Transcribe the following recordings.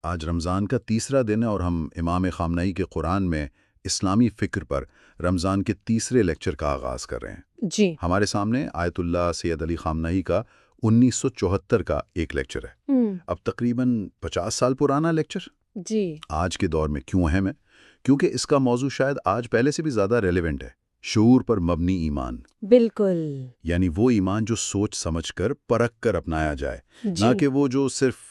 آج رمضان کا تیسرا دن ہے اور ہم امام خامنئی کے قرآن میں اسلامی فکر پر رمضان کے تیسرے لیکچر کا آغاز کر رہے ہیں۔ جی ہمارے سامنے آیت اللہ سید علی خامنئی کا 1974 کا ایک لیکچر ہے۔ اب تقریباً 50 سال پرانا لیکچر جی آج کے دور میں کیوں اہم ہے؟ کیونکہ اس کا موضوع شاید آج پہلے سے بھی زیادہ ریلیونٹ ہے۔ شعور پر مبنی ایمان، بالکل یعنی وہ ایمان جو سوچ سمجھ کر پرکھ کر اپنایا جائے، جی نہ کہ وہ جو صرف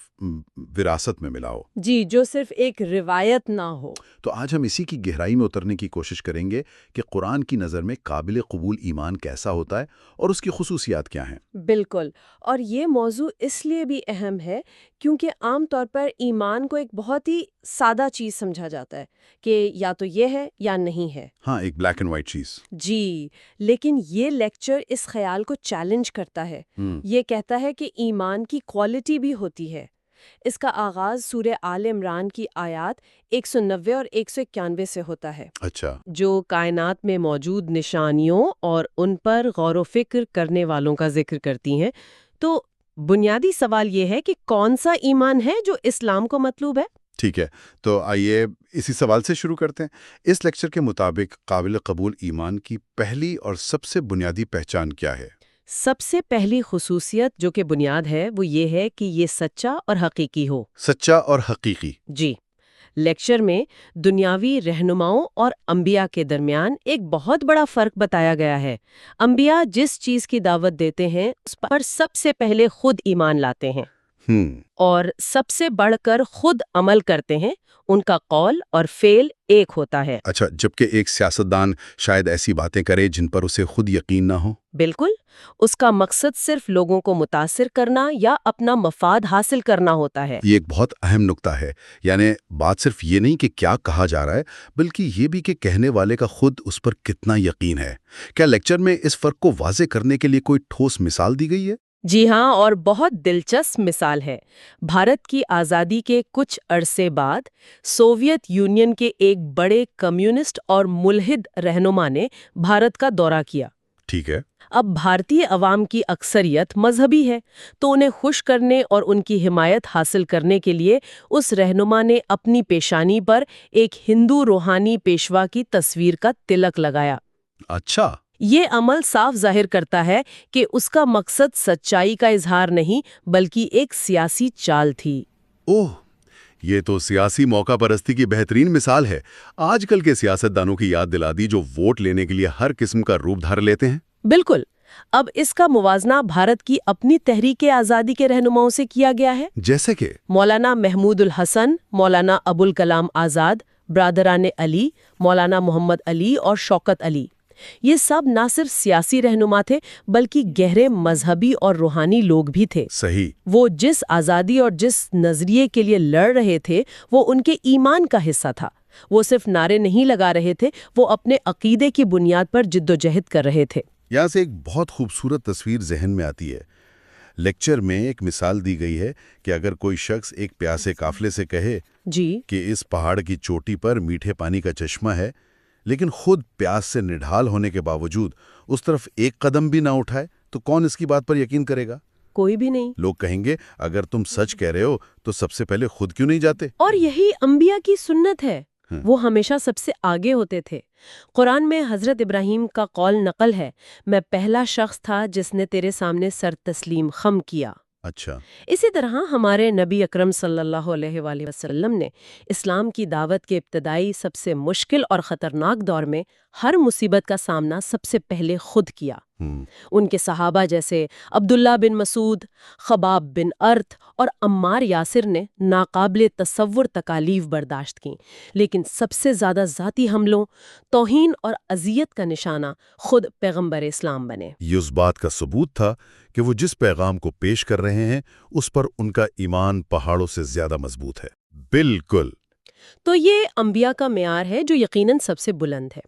وراثت میں ملا ہو۔ جی جو صرف ایک روایت نہ ہو۔ تو آج ہم اسی کی گہرائی میں اترنے کی کوشش کریں گے کہ قرآن کی نظر میں قابل قبول ایمان کیسا ہوتا ہے اور اس کی خصوصیات کیا ہیں۔ بالکل، اور یہ موضوع اس لیے بھی اہم ہے کیونکہ عام طور پر ایمان کو ایک بہت ہی سادہ چیز سمجھا جاتا ہے کہ یا تو یہ ہے یا نہیں ہے۔ ہاں، ایک بلیک اینڈ وائٹ چیز۔ جی، لیکن یہ لیکچر اس خیال کو چیلنج کرتا ہے۔ یہ کہتا ہے کہ ایمان کی کوالٹی بھی ہوتی ہے۔ اس کا آغاز سورہ آل عمران کی آیات 190 اور 191 سے ہوتا ہے، اچھا، جو کائنات میں موجود نشانیوں اور ان پر غور و فکر کرنے والوں کا ذکر کرتی ہیں۔ تو بنیادی سوال یہ ہے کہ کون سا ایمان ہے جو اسلام کو مطلوب ہے؟ ٹھیک ہے، تو آئیے اسی سوال سے شروع کرتے ہیں۔ اس لیکچر کے مطابق قابل قبول ایمان کی پہلی اور سب سے بنیادی پہچان کیا ہے؟ سب سے پہلی خصوصیت جو کہ بنیاد ہے وہ یہ ہے کہ یہ سچا اور حقیقی ہو۔ سچا اور حقیقی۔ جی، لیکچر میں دنیاوی رہنماؤں اور انبیاء کے درمیان ایک بہت بڑا فرق بتایا گیا ہے۔ انبیاء جس چیز کی دعوت دیتے ہیں اس پر سب سے پہلے خود ایمان لاتے ہیں اور سب سے بڑھ کر خود عمل کرتے ہیں۔ ان کا قول اور فعل ایک ہوتا ہے۔ اچھا، جبکہ ایک سیاستدان شاید ایسی باتیں کرے جن پر اسے خود یقین نہ ہو۔ بالکل، اس کا مقصد صرف لوگوں کو متاثر کرنا یا اپنا مفاد حاصل کرنا ہوتا ہے۔ یہ ایک بہت اہم نکتہ ہے، یعنی بات صرف یہ نہیں کہ کیا کہا جا رہا ہے، بلکہ یہ بھی کہ کہنے والے کا خود اس پر کتنا یقین ہے۔ کیا لیکچر میں اس فرق کو واضح کرنے کے لیے کوئی ٹھوس مثال دی گئی ہے؟ جی ہاں، اور بہت دلچسپ مثال ہے۔ بھارت کی آزادی کے کچھ عرصے بعد سوویت یونین کے ایک بڑے کمیونسٹ اور ملحد رہنما نے بھارت کا دورہ کیا۔ ٹھیک ہے۔ اب بھارتی عوام کی اکثریت مذہبی ہے، تو انہیں خوش کرنے اور ان کی حمایت حاصل کرنے کے لیے اس رہنما نے اپنی پیشانی پر ایک ہندو روحانی پیشوا کی تصویر کا تلک لگایا۔ اچھا، یہ عمل صاف ظاہر کرتا ہے کہ اس کا مقصد سچائی کا اظہار نہیں بلکہ ایک سیاسی چال تھی۔ اوہ، یہ تو سیاسی موقع پرستی کی بہترین مثال ہے۔ آج کل کے سیاستدانوں کی یاد دلا دی جو ووٹ لینے کے لیے ہر قسم کا روپ دھار لیتے ہیں۔ بالکل، اب اس کا موازنہ بھارت کی اپنی تحریک آزادی کے رہنماؤں سے کیا گیا ہے، جیسے کہ مولانا محمود الحسن، مولانا ابوالکلام آزاد، برادران علی، مولانا محمد علی اور شوکت علی۔ یہ سب نہ صرف سیاسی رہنما تھے بلکہ گہرے مذہبی اور روحانی لوگ بھی تھے۔ صحیح۔ وہ جس آزادی اور جس نظریے کے لیے لڑ رہے تھے وہ ان کے ایمان کا حصہ تھا۔ وہ صرف نعرے نہیں لگا رہے تھے، وہ اپنے عقیدے کی بنیاد پر جدوجہد کر رہے تھے۔ یہاں سے ایک بہت خوبصورت تصویر ذہن میں آتی ہے۔ لیکچر میں ایک مثال دی گئی ہے کہ اگر کوئی شخص ایک پیاسے قافلے سے کہے جی کہ اس پہاڑ کی چوٹی پر میٹھے پانی کا چشمہ ہے، لیکن خود پیاس سے نڈھال ہونے کے باوجود اس طرف ایک قدم بھی نہ اٹھائے، تو کون اس کی بات پر یقین کرے گا؟ کوئی بھی نہیں۔ لوگ کہیں گے اگر تم سچ کہہ رہے ہو تو سب سے پہلے خود کیوں نہیں جاتے؟ اور یہی انبیاء کی سنت ہے، وہ ہمیشہ سب سے آگے ہوتے تھے۔ قرآن میں حضرت ابراہیم کا قول نقل ہے، میں پہلا شخص تھا جس نے تیرے سامنے سر تسلیم خم کیا۔ اچھا، اسی طرح ہمارے نبی اکرم صلی اللہ علیہ وآلہ وسلم نے اسلام کی دعوت کے ابتدائی سب سے مشکل اور خطرناک دور میں ہر مصیبت کا سامنا سب سے پہلے خود کیا۔ ان کے صحابہ جیسے عبداللہ بن مسعود، خباب بن ارت اور عمار یاسر نے ناقابل تصور تکالیف برداشت کیں، لیکن سب سے زیادہ ذاتی حملوں، توہین اور اذیت کا نشانہ خود پیغمبر اسلام بنے۔ یہ اس بات کا ثبوت تھا کہ وہ جس پیغام کو پیش کر رہے ہیں اس پر ان کا ایمان پہاڑوں سے زیادہ مضبوط ہے۔ بالکل۔ تو یہ انبیاء کا معیار ہے جو یقیناً سب سے بلند ہے،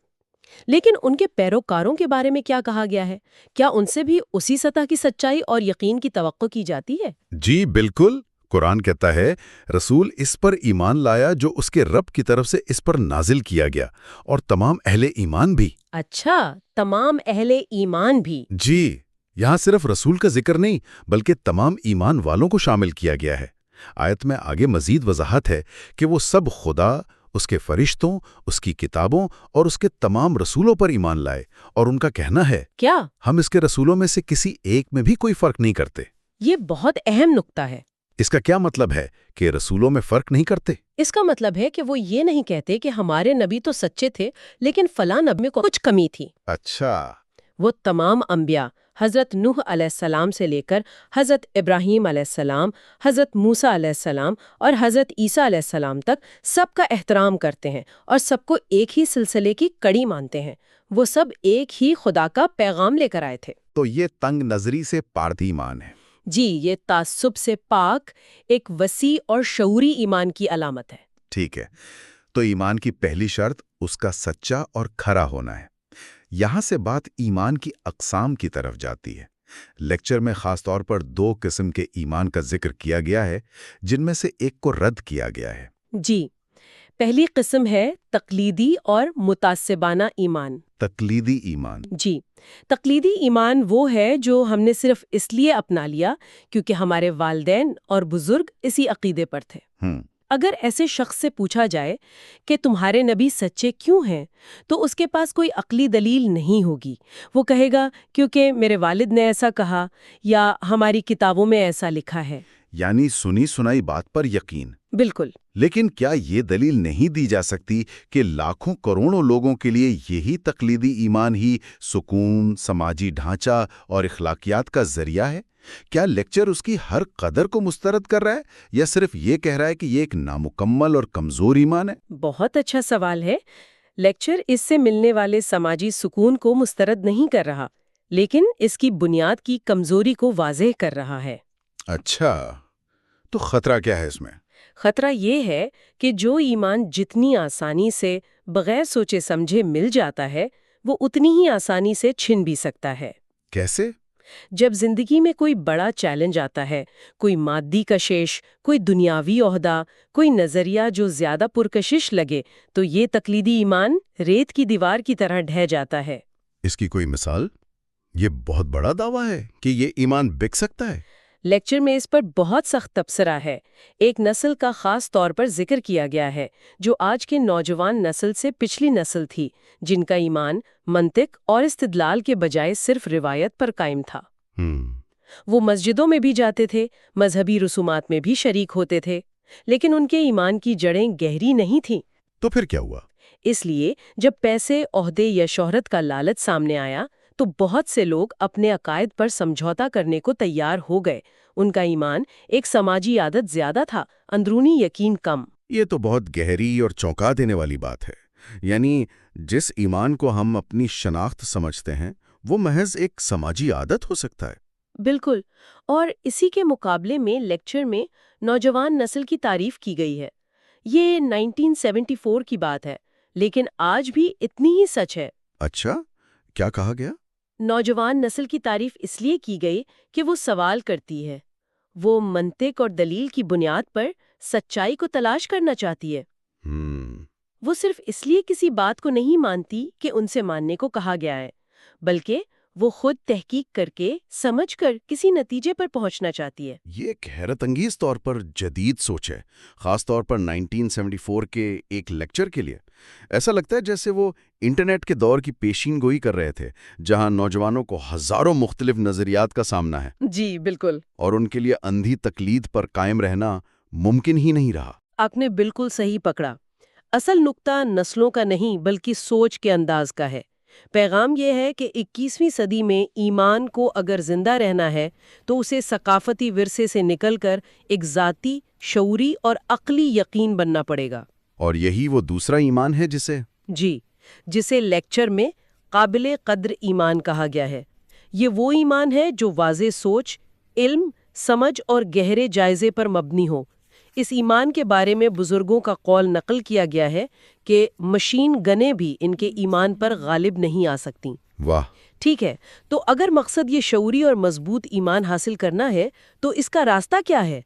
لیکن ان کے پیروکاروں کے بارے میں کیا کہا گیا ہے؟ کیا ان سے بھی اسی سطح کی سچائی اور یقین کی توقع کی جاتی ہے؟ جی بالکل، قرآن کہتا ہے رسول اس پر ایمان لایا جو اس کے رب کی طرف سے اس پر نازل کیا گیا، اور تمام اہل ایمان بھی۔ اچھا، تمام اہل ایمان بھی۔ جی، یہاں صرف رسول کا ذکر نہیں بلکہ تمام ایمان والوں کو شامل کیا گیا ہے۔ آیت میں آگے مزید وضاحت ہے کہ وہ سب خدا، اس کے فرشتوں، اس کی کتابوں اور اس کے تمام رسولوں پر ایمان لائے، اور ان کا کہنا ہے کیا ہم اس کے رسولوں میں سے کسی ایک میں بھی کوئی فرق نہیں کرتے۔ یہ بہت اہم نکتہ ہے۔ اس کا کیا مطلب ہے کہ رسولوں میں فرق نہیں کرتے؟ اس کا مطلب ہے کہ وہ یہ نہیں کہتے کہ ہمارے نبی تو سچے تھے لیکن فلاں نبی میں کچھ کمی تھی۔ اچھا، وہ تمام انبیاء حضرت نوح علیہ السلام سے لے کر حضرت ابراہیم علیہ السلام، حضرت موسیٰ علیہ السلام اور حضرت عیسیٰ علیہ السلام تک سب کا احترام کرتے ہیں اور سب کو ایک ہی سلسلے کی کڑی مانتے ہیں۔ وہ سب ایک ہی خدا کا پیغام لے کر آئے تھے۔ تو یہ تنگ نظری سے پاردھی ایمان ہے۔ جی، یہ تعصب سے پاک ایک وسیع اور شعوری ایمان کی علامت ہے۔ ٹھیک ہے، تو ایمان کی پہلی شرط اس کا سچا اور کھرا ہونا ہے۔ یہاں سے بات ایمان کی اقسام کی طرف جاتی ہے۔ لیکچر میں خاص طور پر 2 قسم کے ایمان کا ذکر کیا گیا ہے، جن میں سے ایک کو رد کیا گیا ہے۔ جی، پہلی قسم ہے تقلیدی اور متعصبانہ ایمان۔ تقلیدی ایمان۔ جی، تقلیدی ایمان وہ ہے جو ہم نے صرف اس لیے اپنا لیا کیونکہ ہمارے والدین اور بزرگ اسی عقیدے پر تھے۔ اگر ایسے شخص سے پوچھا جائے کہ تمہارے نبی سچے کیوں ہیں تو اس کے پاس کوئی عقلی دلیل نہیں ہوگی۔ وہ کہے گا کیونکہ میرے والد نے ایسا کہا یا ہماری کتابوں میں ایسا لکھا ہے۔ یعنی سنی سنائی بات پر یقین۔ بالکل۔ لیکن کیا یہ دلیل نہیں دی جا سکتی کہ لاکھوں کروڑوں لوگوں کے لیے یہی تقلیدی ایمان ہی سکون، سماجی ڈھانچہ اور اخلاقیات کا ذریعہ ہے؟ کیا لیکچر اس کی ہر قدر کو مسترد کر رہا ہے یا صرف یہ کہہ رہا ہے کہ یہ ایک نامکمل اور کمزور ایمان ہے؟ بہت اچھا سوال ہے۔ لیکچر اس سے ملنے والے سماجی سکون کو مسترد نہیں کر رہا، لیکن اس کی بنیاد کی کمزوری کو واضح کر رہا ہے۔ اچھا، تو خطرہ کیا ہے اس میں؟ خطرہ یہ ہے کہ جو ایمان جتنی آسانی سے بغیر سوچے سمجھے مل جاتا ہے وہ اتنی ہی آسانی سے چھن بھی سکتا ہے۔ کیسے؟ جب زندگی میں کوئی بڑا چیلنج آتا ہے، کوئی مادی کشش، کوئی دنیاوی عہدہ، کوئی نظریہ جو زیادہ پرکشش لگے، تو یہ تقلیدی ایمان ریت کی دیوار کی طرح ڈھہ جاتا ہے۔ اس کی کوئی مثال؟ یہ بہت بڑا دعویٰ ہے کہ یہ ایمان بک سکتا ہے۔ لیکچر میں اس پر بہت سخت تبصرہ ہے۔ ایک نسل کا خاص طور پر ذکر کیا گیا ہے جو آج کے نوجوان نسل سے پچھلی نسل تھی، جن کا ایمان منطق اور استدلال کے بجائے صرف روایت پر قائم تھا۔ وہ مسجدوں میں بھی جاتے تھے، مذہبی رسومات میں بھی شریک ہوتے تھے، لیکن ان کے ایمان کی جڑیں گہری نہیں تھیں۔ تو پھر کیا ہوا؟ اس لیے جب پیسے، عہدے یا شہرت کا لالچ سامنے آیا تو بہت سے لوگ اپنے عقائد پر سمجھوتا کرنے کو تیار ہو گئے۔ ان کا ایمان ایک سماجی عادت زیادہ تھا، اندرونی یقین کم۔ یہ تو بہت گہری اور چونکا دینے والی بات ہے۔ یعنی جس ایمان کو ہم اپنی شناخت سمجھتے ہیں وہ محض ایک سماجی عادت ہو سکتا ہے۔ بالکل، اور اسی کے مقابلے میں لیکچر میں نوجوان نسل کی تعریف کی گئی ہے۔ یہ 1974 کی بات ہے، لیکن آج بھی اتنی ہی سچ ہے۔ اچھا، کیا کہا گیا؟ نوجوان نسل کی تعریف اس لیے کی گئی کہ وہ سوال کرتی ہے، وہ منطق اور دلیل کی بنیاد پر سچائی کو تلاش کرنا چاہتی ہے۔ وہ صرف اس لیے کسی بات کو نہیں مانتی کہ ان سے ماننے کو کہا گیا ہے، بلکہ وہ خود تحقیق کر کے سمجھ کر کسی نتیجے پر پہنچنا چاہتی ہے۔ یہ ایک حیرت انگیز طور پر جدید سوچ ہے، خاص طور پر 1974 کے ایک لیکچر کے لیے۔ ایسا لگتا ہے جیسے وہ انٹرنیٹ کے دور کی پیشین گوئی کر رہے تھے، جہاں نوجوانوں کو ہزاروں مختلف نظریات کا سامنا ہے۔ جی بالکل، اور ان کے لیے اندھی تقلید پر قائم رہنا ممکن ہی نہیں رہا۔ آپ نے بالکل صحیح پکڑا۔ اصل نقطہ نسلوں کا نہیں بلکہ سوچ کے انداز کا ہے۔ پیغام یہ ہے کہ 21ویں صدی میں ایمان کو اگر زندہ رہنا ہے تو اسے ثقافتی ورثے سے نکل کر ایک ذاتی، شعوری اور عقلی یقین بننا پڑے گا۔ اور یہی وہ دوسرا ایمان ہے جسے لیکچر میں قابل قدر ایمان کہا گیا ہے۔ یہ وہ ایمان ہے جو واضح سوچ، علم، سمجھ اور گہرے جائزے پر مبنی ہو۔ اس ایمان کے بارے میں بزرگوں کا قول نقل کیا گیا ہے کہ مشین گنیں بھی ان کے ایمان پر غالب نہیں آ سکتیں۔ واہ! ٹھیک ہے، تو اگر مقصد یہ شعوری اور مضبوط ایمان حاصل کرنا ہے تو اس کا راستہ کیا ہے؟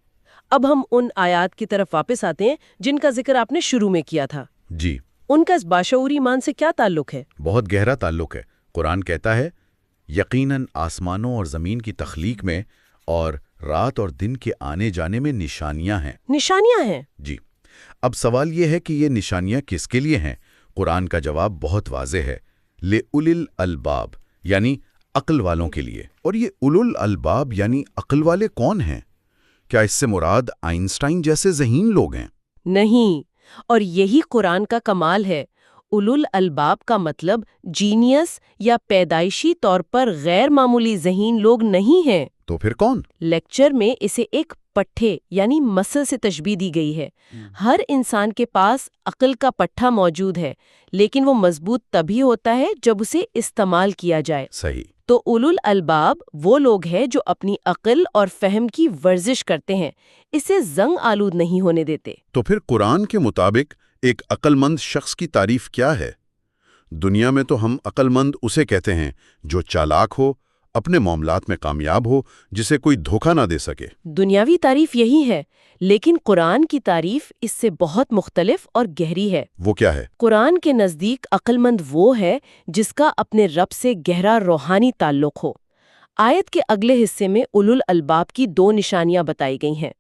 اب ہم ان آیات کی طرف واپس آتے ہیں جن کا ذکر آپ نے شروع میں کیا تھا۔ جی، ان کا اس باشعوری ایمان سے کیا تعلق ہے؟ بہت گہرا تعلق ہے۔ قرآن کہتا ہے، یقیناً آسمانوں اور زمین کی تخلیق میں اور رات اور دن کے آنے جانے میں نشانیاں ہیں۔ نشانیاں ہیں؟ جی، اب سوال یہ ہے کہ یہ نشانیاں کس کے لیے ہیں؟ قرآن کا جواب بہت واضح ہے، لِأُولِي الْأَلْبَابِ، یعنی عقل والوں کے لیے۔ اور یہ اولو الالباب یعنی عقل والے کون ہیں؟ کیا اس سے مراد آئنسٹائن جیسے ذہین لوگ ہیں؟ نہیں، اور یہی قرآن کا کمال ہے۔ اولو الالباب کا مطلب جینیس یا پیدائشی طور پر غیر معمولی ذہین لوگ نہیں ہیں۔ تو پھر کون؟ لیکچر میں اسے ایک پٹھے یعنی مسل سے تشبیہ دی گئی ہے۔ ہر انسان کے پاس عقل کا پٹھا موجود ہے، لیکن وہ مضبوط تبھی ہوتا ہے جب اسے استعمال کیا جائے۔ صحیح۔ تو اولو الالباب وہ لوگ ہیں جو اپنی عقل اور فہم کی ورزش کرتے ہیں، اسے زنگ آلود نہیں ہونے دیتے۔ تو پھر قرآن کے مطابق ایک عقل مند شخص کی تعریف کیا ہے؟ دنیا میں تو ہم عقل مند اسے کہتے ہیں جو چالاک ہو، اپنے معاملات میں کامیاب ہو، جسے کوئی دھوکہ نہ دے سکے۔ دنیاوی تعریف یہی ہے، لیکن قرآن کی تعریف اس سے بہت مختلف اور گہری ہے۔ وہ کیا ہے؟ قرآن کے نزدیک عقل مند وہ ہے جس کا اپنے رب سے گہرا روحانی تعلق ہو۔ آیت کے اگلے حصے میں اولو الالباب کی 2 نشانیاں بتائی گئی ہیں۔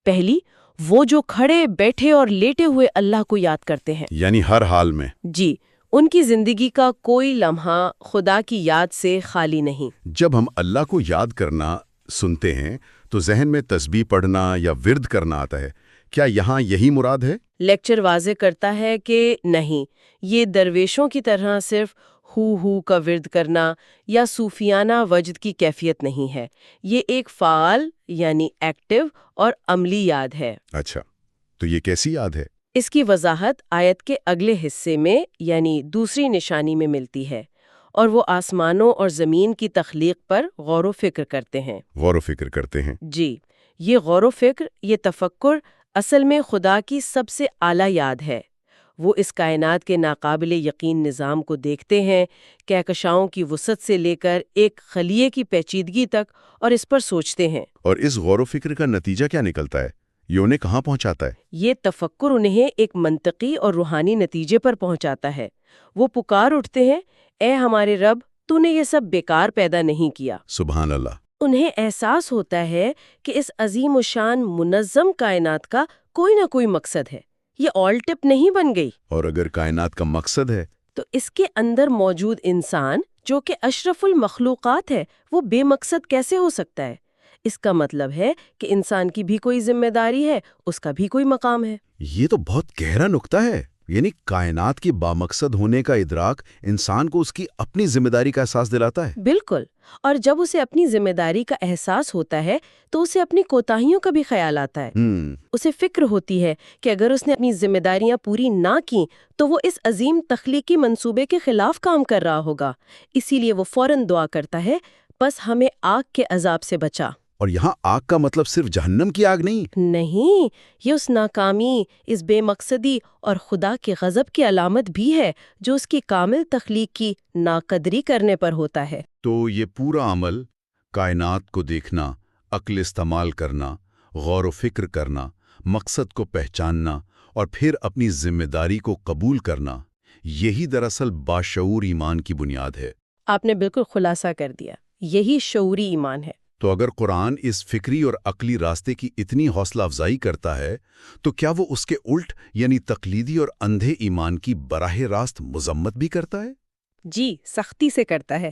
پہلی، وہ جو کھڑے بیٹھے اور لیٹے ہوئے اللہ کو یاد کرتے ہیں، یعنی ہر حال میں۔ جی، ان کی زندگی کا کوئی لمحہ خدا کی یاد سے خالی نہیں۔ جب ہم اللہ کو یاد کرنا سنتے ہیں تو ذہن میں تسبیح پڑھنا یا ورد کرنا آتا ہے۔ کیا یہاں یہی مراد ہے؟ لیکچر واضح کرتا ہے کہ نہیں، یہ درویشوں کی طرح صرف ہو کا ورد کرنا یا صوفیانہ وجد کی کیفیت نہیں ہے۔ یہ ایک فعال یعنی ایکٹیو اور عملی یاد ہے۔ اچھا، تو یہ کیسی یاد ہے؟ اس کی وضاحت آیت کے اگلے حصے میں یعنی دوسری نشانی میں ملتی ہے، اور وہ آسمانوں اور زمین کی تخلیق پر غور و فکر کرتے ہیں۔ غور و فکر کرتے ہیں۔ جی، یہ غور و فکر، یہ تفکر اصل میں خدا کی سب سے اعلیٰ یاد ہے۔ وہ اس کائنات کے ناقابل یقین نظام کو دیکھتے ہیں، کہکشاؤں کی وسعت سے لے کر ایک خلیے کی پیچیدگی تک، اور اس پر سوچتے ہیں۔ اور اس غور و فکر کا نتیجہ کیا نکلتا ہے؟ یہ انہیں کہاں پہنچاتا ہے؟ یہ تفکر انہیں ایک منطقی اور روحانی نتیجے پر پہنچاتا ہے۔ وہ پکار اٹھتے ہیں، اے ہمارے رب، تو نے یہ سب بیکار پیدا نہیں کیا۔ سبحان اللہ۔ انہیں احساس ہوتا ہے کہ اس عظیم و شان منظم کائنات کا کوئی نہ کوئی مقصد ہے، یہ آل ٹپ نہیں بن گئی۔ اور اگر کائنات کا مقصد ہے تو اس کے اندر موجود انسان جو کہ اشرف المخلوقات ہے، وہ بے مقصد کیسے ہو سکتا ہے؟ اس کا مطلب ہے کہ انسان کی بھی کوئی ذمہ داری ہے، اس کا بھی کوئی مقام ہے۔ یہ تو بہت گہرا نکتہ ہے، یعنی کائنات کی بامقصد ہونے کا ادراک انسان کو اس کی اپنی ذمہ داری کا احساس دلاتا ہے۔ بالکل، اور جب اسے اپنی ذمہ داری کا احساس ہوتا ہے تو اسے اپنی کوتاہیوں کا بھی خیال آتا ہے۔ اسے فکر ہوتی ہے کہ اگر اس نے اپنی ذمہ داریاں پوری نہ کیں تو وہ اس عظیم تخلیقی منصوبے کے خلاف کام کر رہا ہوگا، اسی لیے وہ فوراً دعا کرتا ہے، بس ہمیں آگ کے عذاب سے بچا۔ اور یہاں آگ کا مطلب صرف جہنم کی آگ نہیں، یہ اس ناکامی، اس بے مقصدی اور خدا کے غضب کی علامت بھی ہے جو اس کی کامل تخلیق کی ناقدری کرنے پر ہوتا ہے۔ تو یہ پورا عمل، کائنات کو دیکھنا، عقل استعمال کرنا، غور و فکر کرنا، مقصد کو پہچاننا اور پھر اپنی ذمہ داری کو قبول کرنا، یہی دراصل باشعور ایمان کی بنیاد ہے۔ آپ نے بالکل خلاصہ کر دیا، یہی شعوری ایمان ہے۔ تو اگر قرآن اس فکری اور عقلی راستے کی اتنی حوصلہ افزائی کرتا ہے تو کیا وہ اس کے الٹ یعنی تقلیدی اور اندھے ایمان کی براہ راست مذمت بھی کرتا ہے؟ جی، سختی سے کرتا ہے۔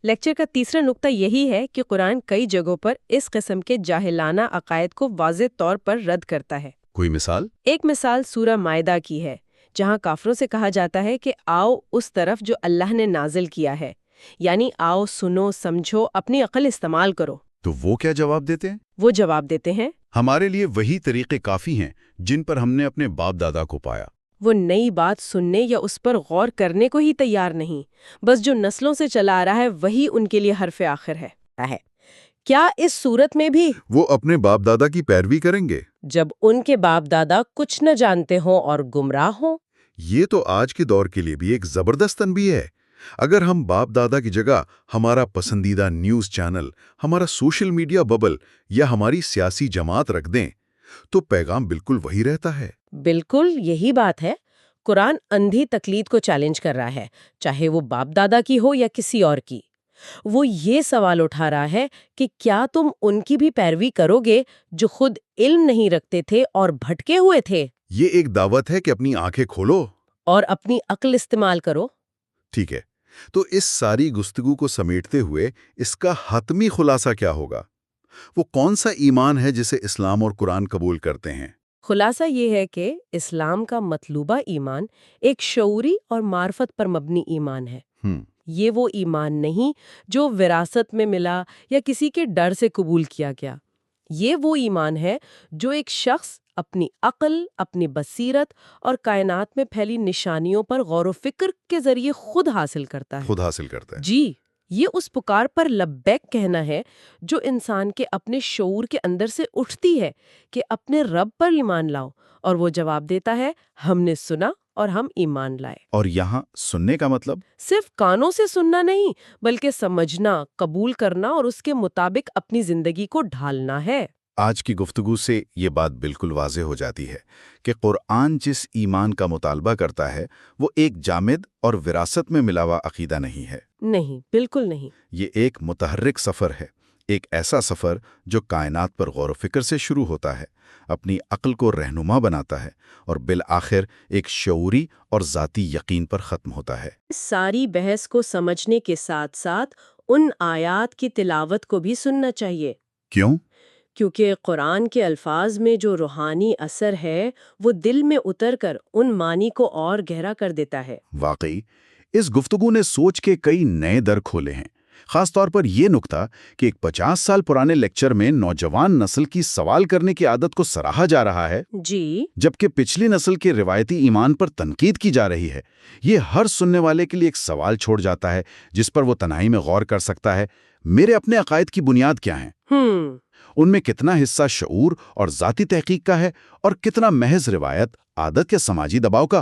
لیکچر کا تیسرا نقطہ یہی ہے کہ قرآن کئی جگہوں پر اس قسم کے جاہلانہ عقائد کو واضح طور پر رد کرتا ہے۔ کوئی مثال؟ ایک مثال سورہ مائدہ کی ہے، جہاں کافروں سے کہا جاتا ہے کہ آؤ اس طرف جو اللہ نے نازل کیا ہے، یعنی آؤ، سنو، سمجھو، اپنی عقل استعمال کرو۔ تو وہ کیا جواب دیتے ہیں؟ وہ جواب دیتے ہیں، ہمارے لیے وہی طریقے کافی ہیں جن پر ہم نے اپنے باپ دادا کو پایا۔ وہ نئی بات سننے یا اس پر غور کرنے کو ہی تیار نہیں، بس جو نسلوں سے چلا آ رہا ہے وہی ان کے لیے حرف آخر ہے۔ کیا اس صورت میں بھی وہ اپنے باپ دادا کی پیروی کریں گے جب ان کے باپ دادا کچھ نہ جانتے ہوں اور گمراہ ہوں؟ یہ تو آج کے دور کے لیے بھی ایک زبردست تنبیہ ہے۔ اگر ہم باپ دادا کی جگہ ہمارا پسندیدہ نیوز چینل، ہمارا سوشل میڈیا ببل یا ہماری سیاسی جماعت رکھ دیں تو پیغام بالکل وہی رہتا ہے۔ بالکل یہی بات ہے۔ قرآن اندھی تقلید کو چیلنج کر رہا ہے، چاہے وہ باپ دادا کی ہو یا کسی اور کی۔ وہ یہ سوال اٹھا رہا ہے کہ کیا تم ان کی بھی پیروی کرو گے جو خود علم نہیں رکھتے تھے اور بھٹکے ہوئے تھے؟ یہ ایک دعوت ہے کہ اپنی آنکھیں کھولو اور اپنی عقل استعمال کرو۔ ٹھیک ہے، تو اس ساری گفتگو کو سمیٹتے ہوئے اس کا حتمی خلاصہ کیا ہوگا؟ وہ کون سا ایمان ہے جسے اسلام اور قرآن قبول کرتے ہیں؟ خلاصہ یہ ہے کہ اسلام کا مطلوبہ ایمان ایک شعوری اور معرفت پر مبنی ایمان ہے۔ یہ وہ ایمان نہیں جو وراثت میں ملا یا کسی کے ڈر سے قبول کیا گیا۔ یہ وہ ایمان ہے جو ایک شخص اپنی عقل، اپنی بصیرت اور کائنات میں پھیلی نشانیوں پر غور و فکر کے ذریعے خود حاصل کرتا ہے۔ خود حاصل کرتا ہے۔ جی، یہ اس پکار پر لبیک کہنا ہے جو انسان کے اپنے شعور کے اندر سے اٹھتی ہے کہ اپنے رب پر ایمان لاؤ، اور وہ جواب دیتا ہے ہم نے سنا اور ہم ایمان لائے۔ اور یہاں سننے کا مطلب صرف کانوں سے سننا نہیں، بلکہ سمجھنا، قبول کرنا اور اس کے مطابق اپنی زندگی کو ڈھالنا ہے۔ آج کی گفتگو سے یہ بات بالکل واضح ہو جاتی ہے کہ قرآن جس ایمان کا مطالبہ کرتا ہے وہ ایک جامد اور وراثت میں ملا ہوا عقیدہ نہیں ہے۔ نہیں، بالکل نہیں۔ یہ ایک متحرک سفر ہے، ایک ایسا سفر جو کائنات پر غور و فکر سے شروع ہوتا ہے، اپنی عقل کو رہنما بناتا ہے اور بالآخر ایک شعوری اور ذاتی یقین پر ختم ہوتا ہے۔ اس ساری بحث کو سمجھنے کے ساتھ ساتھ ان آیات کی تلاوت کو بھی سننا چاہیے۔ کیوں؟ کیونکہ قرآن کے الفاظ میں جو روحانی اثر ہے وہ دل میں اتر کر ان معنی کو اور گہرا کر دیتا ہے۔ واقعی اس گفتگو نے سوچ کے کئی نئے در کھولے ہیں، خاص طور پر یہ نکتہ کہ ایک 50 سال پرانے لیکچر میں نوجوان نسل کی سوال کرنے کی عادت کو سراہا جا رہا ہے، جی، جبکہ پچھلی نسل کے روایتی ایمان پر تنقید کی جا رہی ہے۔ یہ ہر سننے والے کے لیے ایک سوال چھوڑ جاتا ہے جس پر وہ تنہائی میں غور کر سکتا ہے، میرے اپنے عقائد کی بنیاد کیا ہیں؟ ان میں کتنا حصہ شعور اور ذاتی تحقیق کا ہے اور کتنا محض روایت، عادت یا سماجی دباؤ کا؟